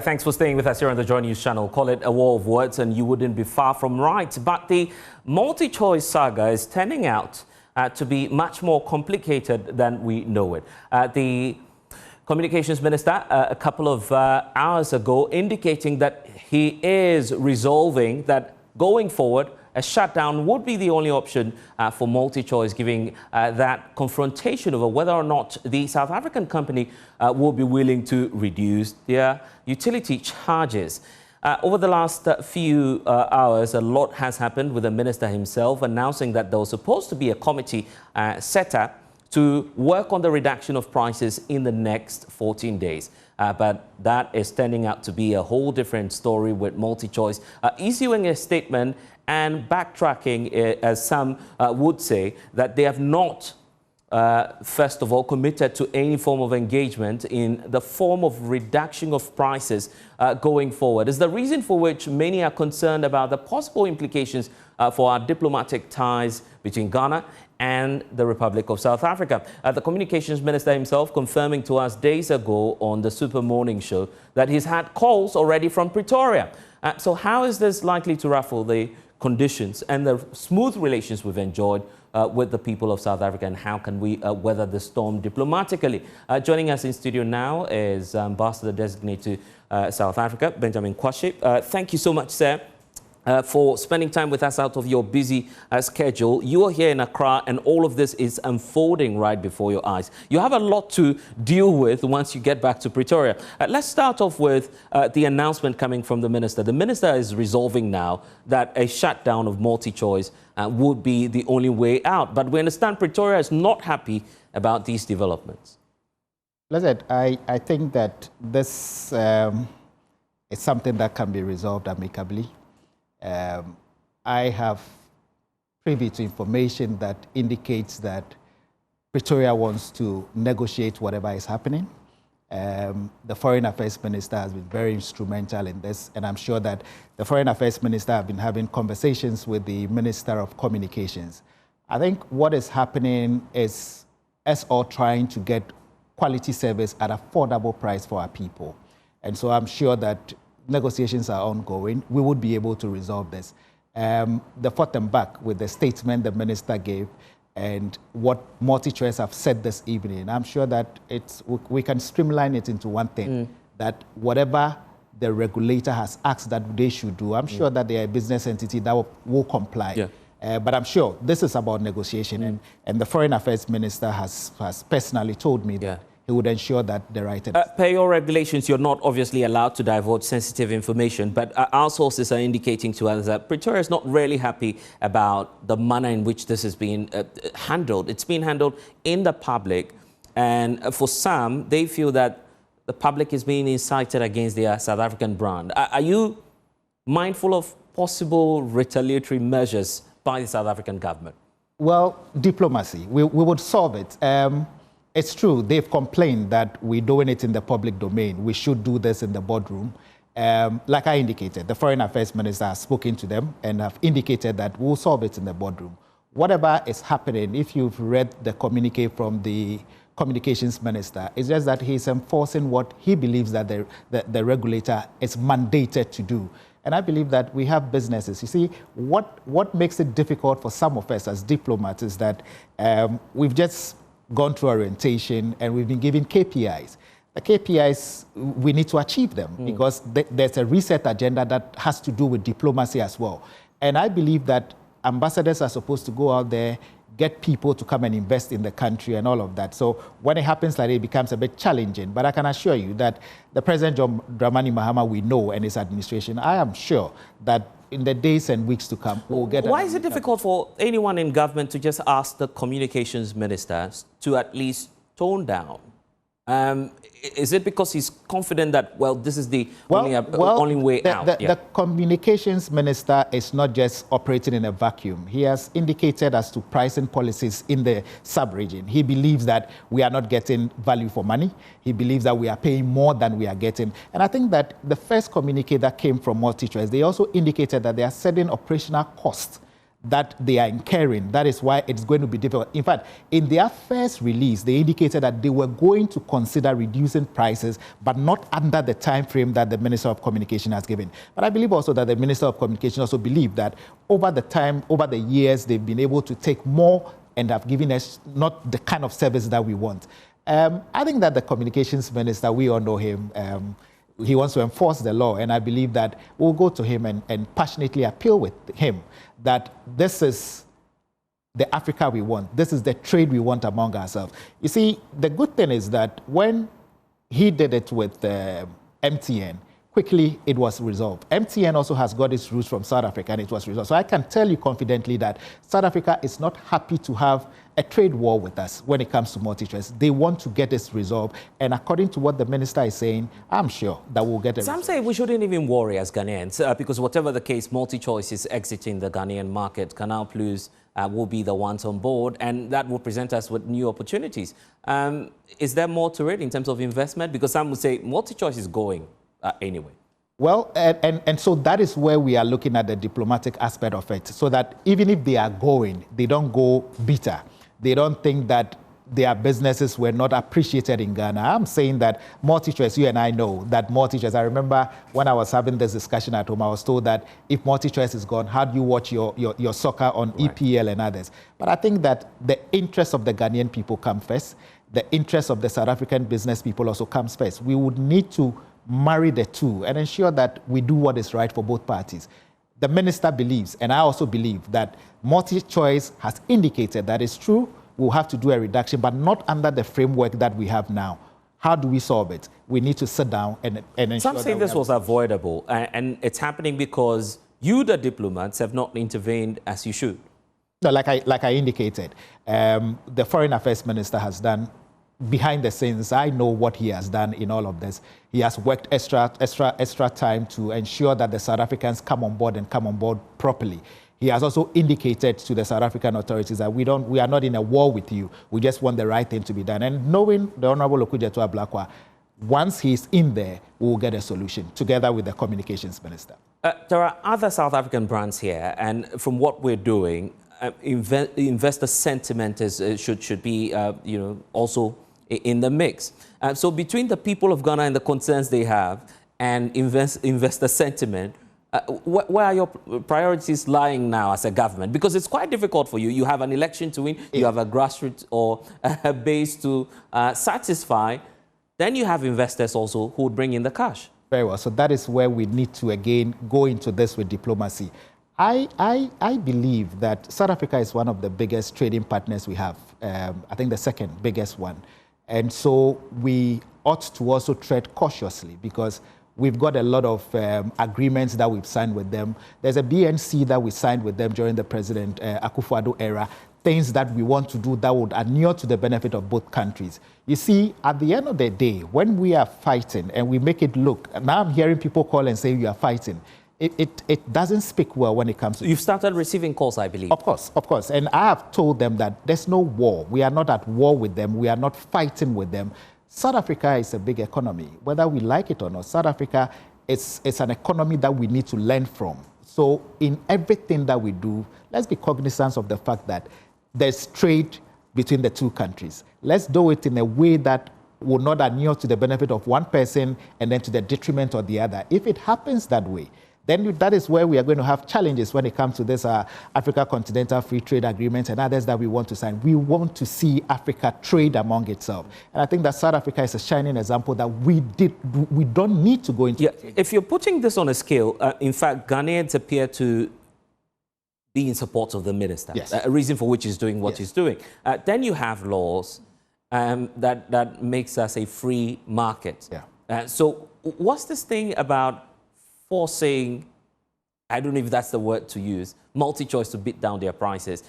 Thanks for staying with us here on the Joy News channel. Call it a war of words and you wouldn't be far from right. But the multi-choice saga is turning out to be much more complicated than we know it. The Communications Minister a couple of hours ago indicating that he is resolving that going forward a shutdown would be the only option for multi-choice, giving that confrontation over whether or not the South African company will be willing to reduce their utility charges. Over the last few hours, a lot has happened, with the minister himself announcing that there was supposed to be a committee set up to work on the reduction of prices in the next 14 days. But that is turning out to be a whole different story, with multi-choice issuing a statement and backtracking, as some would say, that they have not, first of all, committed to any form of engagement in the form of reduction of prices going forward. Is the reason for which many are concerned about the possible implications for our diplomatic ties between Ghana and the Republic of South Africa. The Communications Minister himself confirming to us days ago on the Super Morning Show that he's had calls already from Pretoria. So how is this likely to ruffle the conditions and the smooth relations we've enjoyed with the people of South Africa, and how can we weather the storm diplomatically? Joining us in studio now is Ambassador Designate to South Africa, Benjamin Kwashe. Thank you so much, sir, for spending time with us out of your busy schedule. You are here in Accra and all of this is unfolding right before your eyes. You have a lot to deal with once you get back to Pretoria. Let's start off with the announcement coming from the minister. The minister is resolving now that a shutdown of multi-choice would be the only way out. But we understand Pretoria is not happy about these developments. Listen, I think that this is something that can be resolved amicably. I have privy to information that indicates that Pretoria wants to negotiate whatever is happening. The Foreign Affairs Minister has been very instrumental in this, and I'm sure that the Foreign Affairs Minister have been having conversations with the Minister of Communications. I think what is happening is us all trying to get quality service at affordable price for our people. And so I'm sure that negotiations are ongoing. We would be able to resolve this. The forth and back with the statement the minister gave and what multi-choice have said this evening, I'm sure that we can streamline it into one thing, that whatever the regulator has asked that they should do, I'm sure that they are a business entity that will comply. Yeah. But I'm sure this is about negotiation, and the Foreign Affairs Minister has personally told me that he would ensure that the right... Per your regulations, you're not obviously allowed to divulge sensitive information, but our sources are indicating to us that Pretoria is not really happy about the manner in which this is being handled. It's been handled in the public, and for some, they feel that the public is being incited against their South African brand. Are you mindful of possible retaliatory measures by the South African government? Well, diplomacy. We would solve it. It's true, they've complained that we're doing it in the public domain. We should do this in the boardroom. Like I indicated, the Foreign Affairs Minister has spoken to them and have indicated that we'll solve it in the boardroom. Whatever is happening, if you've read the communique from the Communications Minister, it's just that he's enforcing what he believes that the regulator is mandated to do. And I believe that we have businesses. You see, what makes it difficult for some of us as diplomats is that we've just gone through orientation and we've been given KPIs. The KPIs, we need to achieve them because there's a reset agenda that has to do with diplomacy as well. And I believe that ambassadors are supposed to go out there, get people to come and invest in the country and all of that. So when it happens like that, it becomes a bit challenging. But I can assure you that the President John Dramani Mahama, we know, and his administration, I am sure that in the days and weeks to come, we'll get... Why is it difficult for anyone in government to just ask the Communications Minister to at least tone down? Is it because he's confident that, well, this is the only way out? The Communications Minister is not just operating in a vacuum. He has indicated as to pricing policies in the sub-region. He believes that we are not getting value for money. He believes that we are paying more than we are getting. And I think that the first communique that came from multi-choice, they also indicated that there are certain operational costs that they are incurring. That is why it's going to be difficult. In fact, in their first release, they indicated that they were going to consider reducing prices, but not under the time frame that the Minister of Communication has given. But I believe also that the Minister of Communication also believed that over the years, they've been able to take more and have given us not the kind of service that we want. I think that the Communications Minister, we all know him, he wants to enforce the law, and I believe that we'll go to him and passionately appeal with him that this is the Africa we want. This is the trade we want among ourselves. You see, the good thing is that when he did it with MTN, quickly it was resolved. MTN also has got its roots from South Africa, and it was resolved. So I can tell you confidently that South Africa is not happy to have a trade war with us when it comes to MultiChoice. They want to get this resolved, and according to what the minister is saying, I'm sure that we'll get it Some resolved. say we shouldn't even worry as Ghanaians, because whatever the case, MultiChoice is exiting the Ghanaian market. Canal Plus will be the ones on board, and that will present us with new opportunities. Is there more to it in terms of investment? Because some would say MultiChoice is going anyway. Well, and so that is where we are looking at the diplomatic aspect of it, so that even if they are going, they don't go bitter. They don't think that their businesses were not appreciated in Ghana. I'm saying that MultiChoice, you and I know that MultiChoice, I remember when I was having this discussion at home, I was told that if MultiChoice is gone, how do you watch your soccer on EPL and others? But I think that the interests of the Ghanaian people come first. The interests of the South African business people also comes first. We would need to marry the two and ensure that we do what is right for both parties. The minister believes, and I also believe, that MultiChoice has indicated that it's true, we'll have to do a reduction, but not under the framework that we have now. How do we solve it? We need to sit down and ensure. Some say this was avoidable, and it's happening because you, the diplomats, have not intervened as you should. No, like I indicated, the Foreign Affairs Minister has done behind the scenes. I know what he has done in all of this. He has worked extra time to ensure that the South Africans come on board and come on board properly. He has also indicated to the South African authorities that we are not in a war with you. We just want the right thing to be done. And knowing the Honorable Okujetua Blakwa, once he's in there, we will get a solution together with the Communications Minister. There are other South African brands here, and from what we're doing, investor sentiment should be also in the mix. So between the people of Ghana and the concerns they have and investor sentiment, where are your priorities lying now as a government? Because it's quite difficult for you. You have an election to win, you have a grassroots or a base to satisfy. Then you have investors also who would bring in the cash. Very well. So that is where we need to, again, go into this with diplomacy. I believe that South Africa is one of the biggest trading partners we have. I think the second biggest one. And so we ought to also tread cautiously because we've got a lot of agreements that we've signed with them. There's a BNC that we signed with them during the President Akufo-Addo era, things that we want to do that would inure to the benefit of both countries. You see, at the end of the day, when we are fighting and we make it look, now I'm hearing people call and say you are fighting, it doesn't speak well when it comes to... You've started receiving calls, I believe. Of course. And I have told them that there's no war. We are not at war with them. We are not fighting with them. South Africa is a big economy. Whether we like it or not, South Africa it's an economy that we need to learn from. So in everything that we do, let's be cognizant of the fact that there's trade between the two countries. Let's do it in a way that will not inure to the benefit of one person and then to the detriment of the other. If it happens that way, then that is where we are going to have challenges when it comes to this Africa Continental Free Trade Agreement and others that we want to sign. We want to see Africa trade among itself. And I think that South Africa is a shining example that we don't need to go into. Yeah, if you're putting this on a scale, in fact, Ghanaians appear to be in support of the minister, yes. A reason for which he's doing what he's doing. Then you have laws that makes us a free market. Yeah. So what's this thing about forcing, I don't know if that's the word to use, MultiChoice to beat down their prices?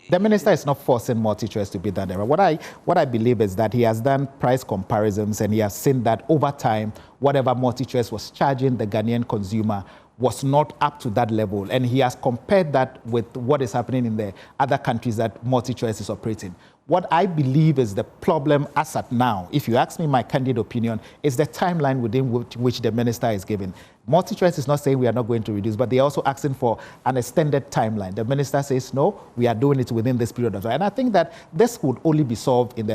The minister is not forcing MultiChoice to beat down their prices. What I believe is that he has done price comparisons and he has seen that over time, whatever MultiChoice was charging the Ghanaian consumer was not up to that level. And he has compared that with what is happening in the other countries that MultiChoice is operating. What I believe is the problem as at now, if you ask me my candid opinion, is the timeline within which the minister is giving. MultiChoice is not saying we are not going to reduce, but they're also asking for an extended timeline. The minister says, no, we are doing it within this period of time. And I think that this would only be solved in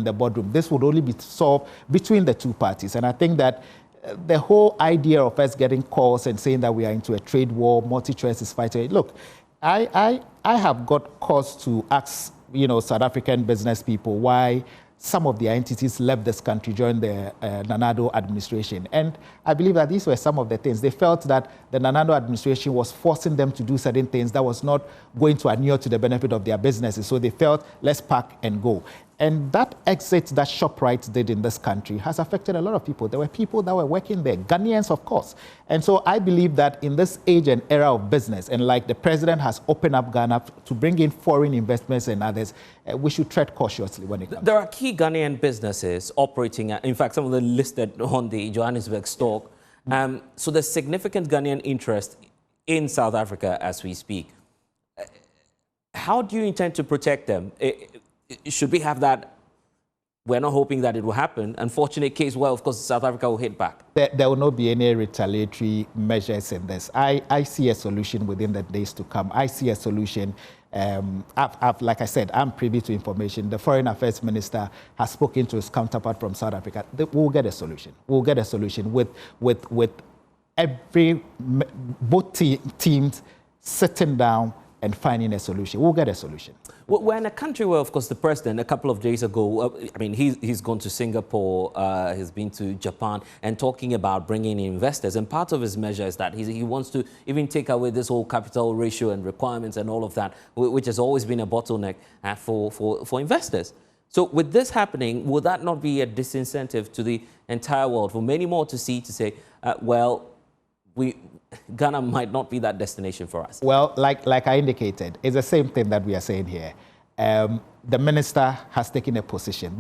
the boardroom. This would only be solved between the two parties. And I think that the whole idea of us getting calls and saying that we are into a trade war, MultiChoice is fighting. Look, I have got calls to ask, South African business people why some of their entities left this country during the Nana Addo administration. And I believe that these were some of the things. They felt that the Nana Addo administration was forcing them to do certain things that was not going to inure to the benefit of their businesses. So they felt, let's pack and go. And that exit that ShopRite did in this country has affected a lot of people. There were people that were working there, Ghanaians, of course. And so I believe that in this age and era of business, and like the president has opened up Ghana to bring in foreign investments and others, we should tread cautiously when it comes. There are key Ghanaian businesses operating, in fact, some of them listed on the Johannesburg stock. So there's significant Ghanaian interest in South Africa as we speak. How do you intend to protect them? Should we have that? We're not hoping that it will happen. Unfortunate case, well, of course, South Africa will hit back. There will not be any retaliatory measures in this. I see a solution within the days to come. I see a solution. Like I said, I'm privy to information. The Foreign Affairs Minister has spoken to his counterpart from South Africa. We'll get a solution. We'll get a solution with both teams sitting down and finding a solution. We'll get a solution. Well, we're in a country where, of course, the president, a couple of days ago, he's gone to Singapore, he's been to Japan, and talking about bringing in investors. And part of his measure is that he wants to even take away this whole capital ratio and requirements and all of that, which has always been a bottleneck for investors. So with this happening, would that not be a disincentive to the entire world for many more to say, Ghana might not be that destination for us? Well, like I indicated, it's the same thing that we are saying here. The minister has taken a position.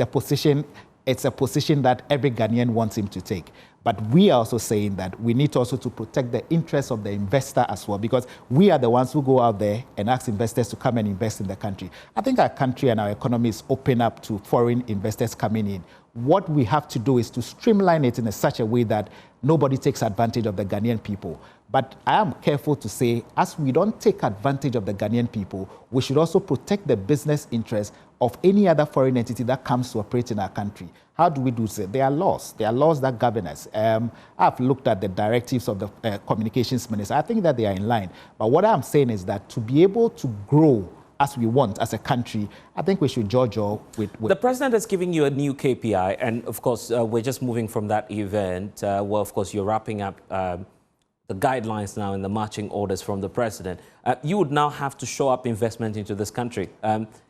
It's a position that every Ghanaian wants him to take. But we are also saying that we need also to protect the interests of the investor as well, because we are the ones who go out there and ask investors to come and invest in the country. I think our country and our economy is open up to foreign investors coming in. What we have to do is to streamline it in such a way that nobody takes advantage of the Ghanaian people. But I am careful to say, as we don't take advantage of the Ghanaian people, we should also protect the business interests of any other foreign entity that comes to operate in our country. How do we do so? There are laws. There are laws that govern us. I've looked at the directives of the communications minister. I think that they are in line. But what I'm saying is that to be able to grow as we want as a country, I think we should judge all with... The president is giving you a new KPI, and of course, we're just moving from that event. Well, of course, you're wrapping up the guidelines now and the marching orders from the president. You would now have to show up investment into this country.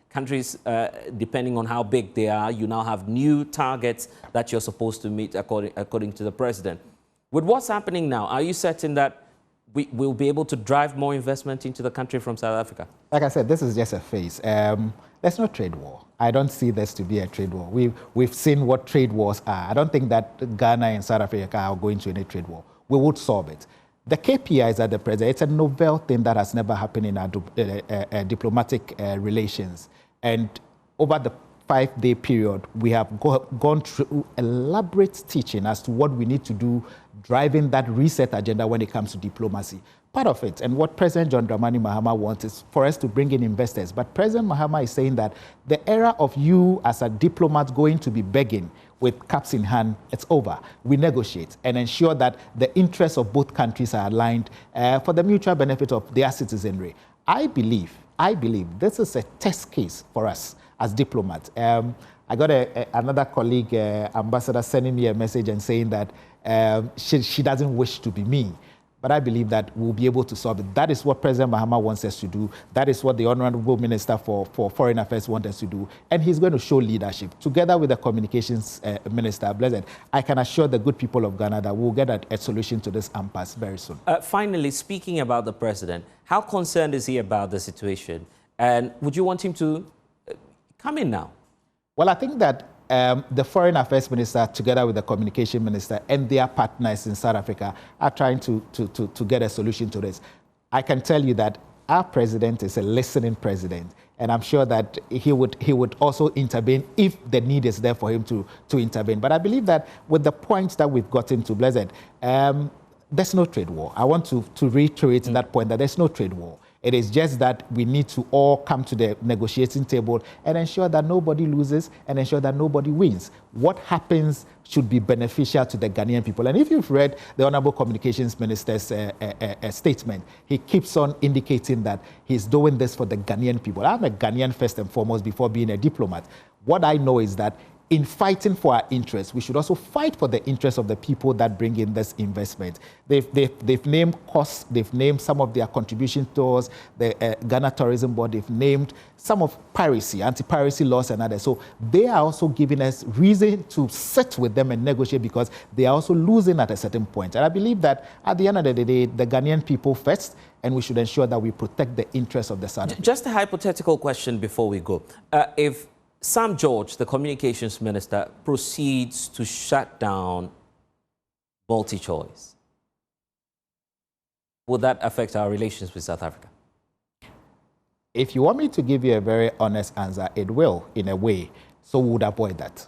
Countries, depending on how big they are, you now have new targets that you're supposed to meet according to the president. With what's happening now, are you certain that we will be able to drive more investment into the country from South Africa? Like I said, this is just a phase. There's no trade war. I don't see this to be a trade war. We've seen what trade wars are. I don't think that Ghana and South Africa are going to any trade war. We would solve it. The KPIs at the president, it's a novel thing that has never happened in our diplomatic relations. And over the 5-day period, we have gone through elaborate teaching as to what we need to do, driving that reset agenda when it comes to diplomacy. Part of it, and what President John Dramani Mahama wants, is for us to bring in investors. But President Mahama is saying that the era of you as a diplomat going to be begging with cups in hand, it's over. We negotiate and ensure that the interests of both countries are aligned for the mutual benefit of their citizenry. I believe this is a test case for us as diplomats. I got another colleague, ambassador, sending me a message and saying that she doesn't wish to be me. But I believe that we'll be able to solve it. That is what President Mahama wants us to do. That is what the Honorable Minister for Foreign Affairs wants us to do. And he's going to show leadership. Together with the Communications Minister, Blessed, I can assure the good people of Ghana that we'll get a solution to this impasse very soon. Finally, speaking about the president, how concerned is he about the situation? And would you want him to come in now? Well, I think that the Foreign Affairs Minister, together with the Communication Minister and their partners in South Africa, are trying to get a solution to this. I can tell you that our president is a listening president, and I'm sure that he would also intervene if the need is there for him to intervene. But I believe that with the points that we've gotten to, Blessed, there's no trade war. I want to reiterate that point, that there's no trade war. It is just that we need to all come to the negotiating table and ensure that nobody loses and ensure that nobody wins. What happens should be beneficial to the Ghanaian people. And if you've read the Honorable Communications Minister's statement, he keeps on indicating that he's doing this for the Ghanaian people. I'm a Ghanaian first and foremost before being a diplomat. What I know is that in fighting for our interests, we should also fight for the interests of the people that bring in this investment. They've named costs, they've named some of their contribution towards the Ghana Tourism Board, they've named some of piracy, anti-piracy laws and others. So they are also giving us reason to sit with them and negotiate, because they are also losing at a certain point. And I believe that at the end of the day, the Ghanaian people first, and we should ensure that we protect the interests of the South. Just a hypothetical question before we go. If Sam George, the communications minister, proceeds to shut down Multichoice, would that affect our relations with South Africa? If you want me to give you a very honest answer, it will, in a way. So we would avoid that.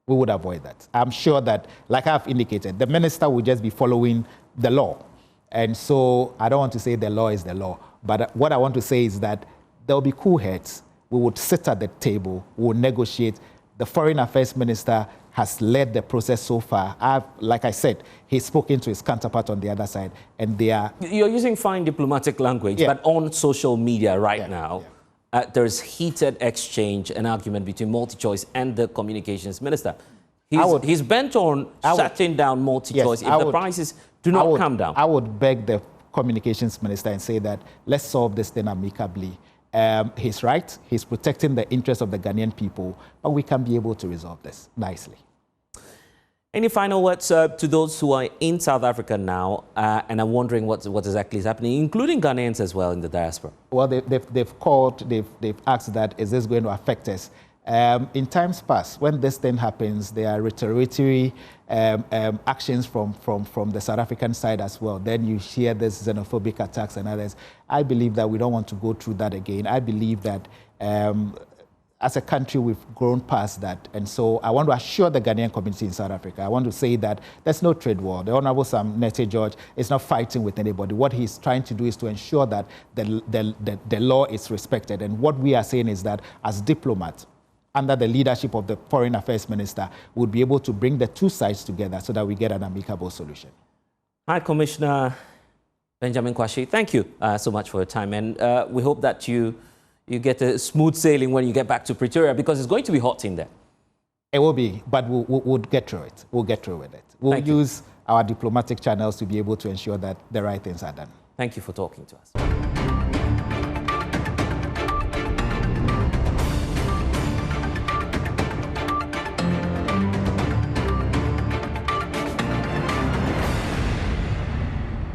We would avoid that. I'm sure that, like I've indicated, the minister will just be following the law. And so I don't want to say the law is the law, but what I want to say is that there will be cool heads. We would sit at the table, we would negotiate. The Foreign Affairs Minister has led the process so far. Like I said, he's spoken to his counterpart on the other side, and they are... You're using fine diplomatic language, but on social media right now, there's heated exchange and argument between Multichoice and the Communications Minister. He's bent on shutting down Multichoice if the prices do not come down. I would beg the Communications Minister and say that let's solve this thing amicably. He's right. He's protecting the interests of the Ghanaian people, but we can be able to resolve this nicely. Any final words to those who are in South Africa now and are wondering what exactly is happening, including Ghanaians as well in the diaspora? Well, they've called, they've asked that, is this going to affect us? In times past, when this thing happens, there are retaliatory actions from the South African side as well. Then you hear this xenophobic attacks and others. I believe that we don't want to go through that again. I believe that as a country, we've grown past that. And so I want to assure the Ghanaian community in South Africa, I want to say that there's no trade war. The Honorable Sam George is not fighting with anybody. What he's trying to do is to ensure that the law is respected. And what we are saying is that as diplomats, under the leadership of the Foreign Affairs Minister, would be able to bring the two sides together so that we get an amicable solution. Hi, Commissioner Benjamin Kwashi, thank you so much for your time. And we hope that you get a smooth sailing when you get back to Pretoria, because it's going to be hot in there. It will be, but we'll get through it. We'll get through with it. We'll use our diplomatic channels to be able to ensure that the right things are done. Thank you for talking to us.